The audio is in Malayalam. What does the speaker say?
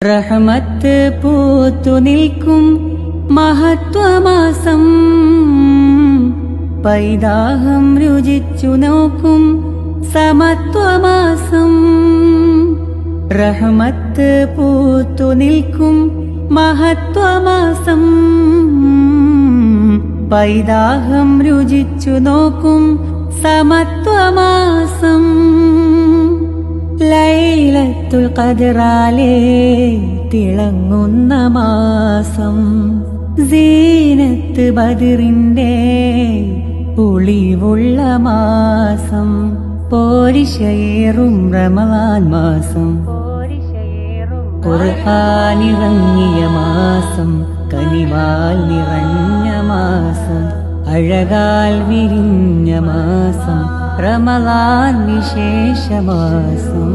റഹ്മത്ത് പൂത്തു നിൽക്കും മഹത്വമാസം, പൈതാഹം രുചിച്ചു നോക്കും സമത്വമാസം. റഹ്മത്ത് പൂത്തു നിൽക്കും മഹത്വമാസം, പൈതാഹം രുചിച്ചു നോക്കും സമത്വമാസം. ലൈലത്തുൽ ഖദ്റാലേ തിളങ്ങുന്ന മാസം, സീനത്ത് ബദറിന്റെ ഒളിവുള്ള മാസം, പോരിശയേറും റമളാൻ മാസം, ഖുർആനിറങ്ങിയ മാസം, കനിവാൽ നിറഞ്ഞ മാസം, അഴകാൽ വിരിഞ്ഞ മാസം, റമളാൻ വിശേഷമാസം.